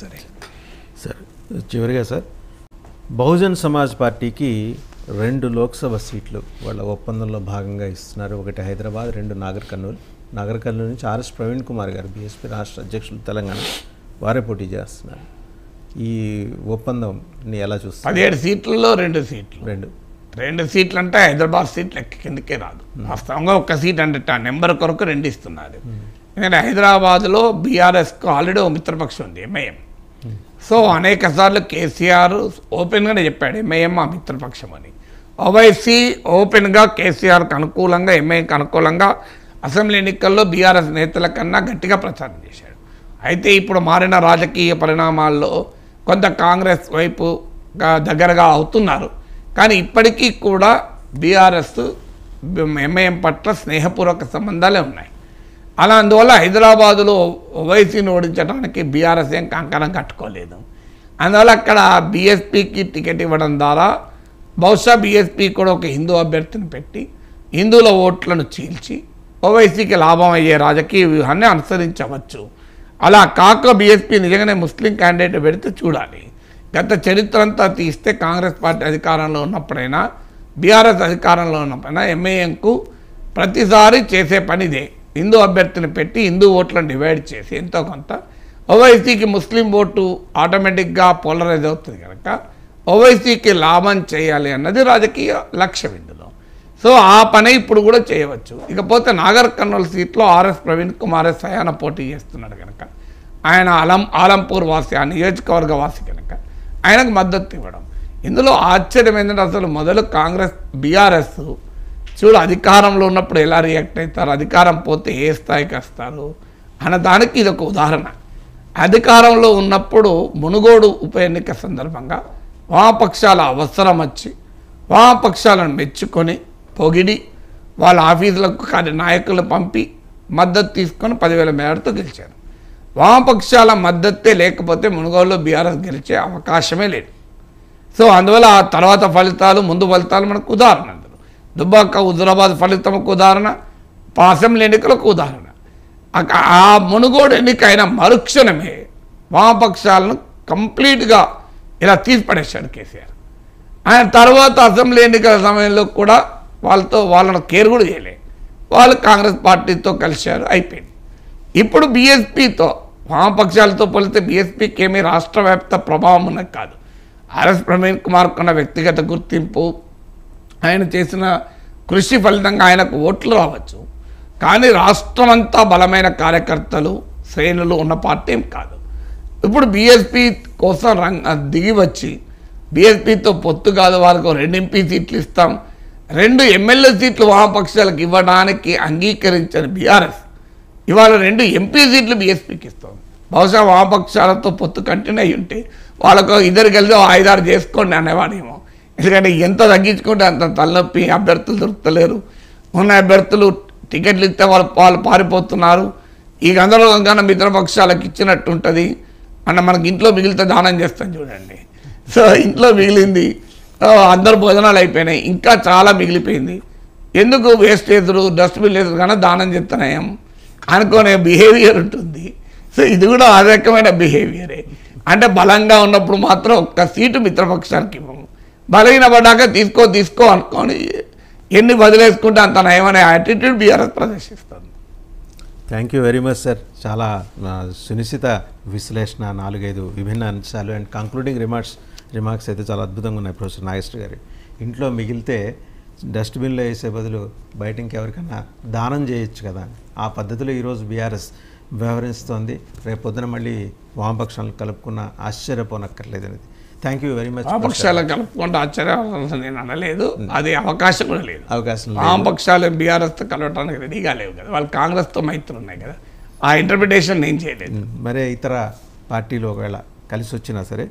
సరే సార్ చివరిగా సార్ బహుజన్ సమాజ్ పార్టీకి 2 లోక్సభ సీట్లు వాళ్ళ ఒప్పందంలో భాగంగా ఇస్తున్నారు. ఒకటి హైదరాబాద్, 2 నాగర్ కర్నూలు. నాగర్ కర్నూలు నుంచి ఆర్ఎస్ ప్రవీణ్ కుమార్ గారు బీఎస్పీ రాష్ట్ర అధ్యక్షులు తెలంగాణ వారే పోటీ చేస్తున్నారు. ఈ ఒప్పందంని ఎలా చూస్తారు? 17 సీట్లలో 2 సీట్లు 2 సీట్లు అంటే హైదరాబాద్ సీట్లు కిందకే రాదు. వాస్తవంగా 1 సీట్ అంటే నెంబర్ కొరకు 2 ఇస్తున్నారు. ఎందుకంటే హైదరాబాద్లో బీఆర్ఎస్కు ఆల్రెడీ ఓ మిత్రపక్షం ఉంది, ఎంఐఎం. సో అనేక సార్లు కేసీఆర్ ఓపెన్గానే చెప్పాడు ఎంఐఎం మా మిత్రపక్షం అని. ఓవైసీ ఓపెన్గా కేసీఆర్కి అనుకూలంగా, ఎంఐఎంకి అనుకూలంగా అసెంబ్లీ ఎన్నికల్లో బీఆర్ఎస్ నేతల కన్నా గట్టిగా ప్రచారం చేశాడు. అయితే ఇప్పుడు మారిన రాజకీయ పరిణామాల్లో కొంత కాంగ్రెస్ వైపు దగ్గరగా అవుతున్నారు. కానీ ఇప్పటికీ కూడా బీఆర్ఎస్ ఎంఐఎం పట్ల స్నేహపూర్వక సంబంధాలే ఉన్నాయి. అలా అందువల్ల హైదరాబాదులో ఓవైసీని ఓడించడానికి బీఆర్ఎస్ ఏం కంకణం కట్టుకోలేదు. అందువల్ల అక్కడ బీఎస్పీకి టికెట్ ఇవ్వడం ద్వారా బహుశా బీఎస్పీ కూడా ఒక హిందూ అభ్యర్థిని పెట్టి హిందువుల ఓట్లను చీల్చి ఓవైసీకి లాభం అయ్యే రాజకీయ వ్యూహాన్ని అనుసరించవచ్చు. అలా కాక బీఎస్పీ నిజంగానే ముస్లిం క్యాండిడేట్ పెడితే చూడాలి. గత చరిత్ర అంతా తీస్తే కాంగ్రెస్ పార్టీ అధికారంలో ఉన్నప్పుడైనా బీఆర్ఎస్ అధికారంలో ఉన్నప్పుడైనా ఎంఐఎంకు ప్రతిసారి చేసే పని ఇదే, హిందూ అభ్యర్థిని పెట్టి హిందూ ఓట్లను డివైడ్ చేసి ఎంతో కొంత ఓవైసీకి ముస్లిం ఓటు ఆటోమేటిక్గా పోలరైజ్ అవుతుంది కనుక ఓవైసీకి లాభం చేయాలి అన్నది రాజకీయ లక్ష్యం ఇందులో. సో ఆ పని ఇప్పుడు కూడా చేయవచ్చు. ఇకపోతే నాగర్ కర్నూలు సీట్లో ఆర్ఎస్ ప్రవీణ్ కుమార్ సయాన పోటీ చేస్తున్నాడు కనుక ఆయన ఆలంపూర్ వాసి, ఆ నియోజకవర్గ వాసి కనుక ఆయనకు మద్దతు ఇవ్వడం. ఇందులో ఆశ్చర్యం ఏంటంటే అసలు మొదలు కాంగ్రెస్ బీఆర్ఎస్ చూడు అధికారంలో ఉన్నప్పుడు ఎలా రియాక్ట్ అవుతారు, అధికారం పోతే ఏ స్థాయికి వస్తారు అన్న దానికి ఇది ఒక ఉదాహరణ. అధికారంలో ఉన్నప్పుడు మునుగోడు ఉప ఎన్నిక సందర్భంగా వామపక్షాల అవసరం వచ్చి వామపక్షాలను మెచ్చుకొని పొగిడి వాళ్ళ ఆఫీసులకు నాయకులను పంపి మద్దతు తీసుకొని 10,000 మేరతో గెలిచారు. వామపక్షాల మద్దతే లేకపోతే మునుగోడులో బీఆర్ఎస్ గెలిచే అవకాశమే లేదు. సో అందువల్ల ఆ తర్వాత ఫలితాలు, ముందు ఫలితాలు మనకు ఉదాహరణ. అందులో దుబ్బాక హుజురాబాద్ ఫలితంకు ఉదాహరణ, అసెంబ్లీ ఎన్నికలకు ఉదాహరణ. ఆ మునుగోడు ఎన్నిక అయిన మరుక్షణమే వామపక్షాలను కంప్లీట్గా ఇలా తీసిపడేశాడు కేసీఆర్. ఆయన తర్వాత అసెంబ్లీ ఎన్నికల సమయంలో కూడా వాళ్ళను కేర్ కూడా చేయలే. వాళ్ళు కాంగ్రెస్ పార్టీతో కలిశారు, అయిపోయింది. ఇప్పుడు బీఎస్పీతో వామపక్షాలతో పోలిస్తే బీఎస్పీకి ఏమీ రాష్ట్ర వ్యాప్త ప్రభావం ఉన్నది కాదు. ఆర్ఎస్ ప్రవీణ్ కుమార్కు ఉన్న వ్యక్తిగత గుర్తింపు, ఆయన చేసిన కృషి ఫలితంగా ఆయనకు ఓట్లు రావచ్చు. కానీ రాష్ట్రమంతా బలమైన కార్యకర్తలు, శ్రేణులు ఉన్న పార్టీ ఏం కాదు. ఇప్పుడు బీఎస్పీ కోసం దిగి వచ్చి బీఎస్పీతో పొత్తు కాదు, వాళ్ళకు 2 ఎంపీ సీట్లు ఇస్తాం, 2 ఎమ్మెల్యే సీట్లు వామపక్షాలకు ఇవ్వడానికి అంగీకరించిన బీఆర్ఎస్ ఇవాళ 2 ఎంపీ సీట్లు బీఎస్పీకి ఇస్తాం. బహుశా వామపక్షాలతో పొత్తు కంటిన్యూ అయ్యి ఉంటే వాళ్ళకు ఇద్దరు కలిసి 5-6 చేసుకోండి అనేవాడేమో. ఎందుకంటే ఎంత తగ్గించుకుంటే అంత తలనొప్పి, అభ్యర్థులు దొరుకుతలేరు, ఉన్న అభ్యర్థులు టికెట్లు ఇస్తే వాళ్ళు పారిపోతున్నారు. ఈ గందరగోళం కన్నా మిత్రపక్షాలకు ఇచ్చినట్టు ఉంటుంది అన్న మనకి ఇంట్లో మిగిలితే దానం చేస్తాం చూడండి. సో ఇంట్లో మిగిలింది, అందరు భోజనాలు అయిపోయినాయి, ఇంకా చాలా మిగిలిపోయింది, ఎందుకు వేస్టేజ్లు డస్ట్బిన్ లేదు కన్నా దానం చేస్తున్నాం అనుకునే బిహేవియర్ ఉంటుంది. సో ఇది కూడా ఆ రకమైన బిహేవియరే. అంటే బలంగా ఉన్నప్పుడు మాత్రం 1 సీటు మిత్రపక్షానికి ఇవ్వము, బలహీనపడ్డాక తీసుకో అనుకొని ఎన్ని వదిలేసుకుంటే అంత నయమనే యాటిట్యూడ్ బీఆర్ఎస్ ప్రదర్శిస్తుంది. Thank you very much sir. చాలా సునిశ్చిత విశ్లేషణ, 4-5 విభిన్న అంశాలు అండ్ కంక్లూడింగ్ రిమార్క్స్ అయితే చాలా అద్భుతంగా ఉన్నాయి ప్రొఫెసర్ నాగేశ్వర గారు. ఇంట్లో మిగిలితే డస్ట్బిన్లో వేసే బదులు బయట ఇంకెవరికైనా దానం చేయొచ్చు కదా, ఆ పద్ధతిలో ఈరోజు బీఆర్ఎస్ వ్యవహరిస్తోంది. రేపు పొద్దున మళ్ళీ వామపక్షాలను కలుపుకున్న ఆశ్చర్యపోనక్కర్లేదు అనేది. Thank you very much. వామపక్షాలను కలుపుకుంటే ఆశ్చర్యం నేను అనలేదు, అది అవకాశం కూడా లేదు. వామపక్షాలు బీఆర్ఎస్తో కలవటానికి రెడీగా లేవు కదా, వాళ్ళు కాంగ్రెస్తో మైత్రులు ఉన్నాయి కదా, ఆ ఇంటర్ప్రిటేషన్ నేను చేయలేదు. మరే ఇతర పార్టీలు ఒకవేళ కలిసి వచ్చినా సరే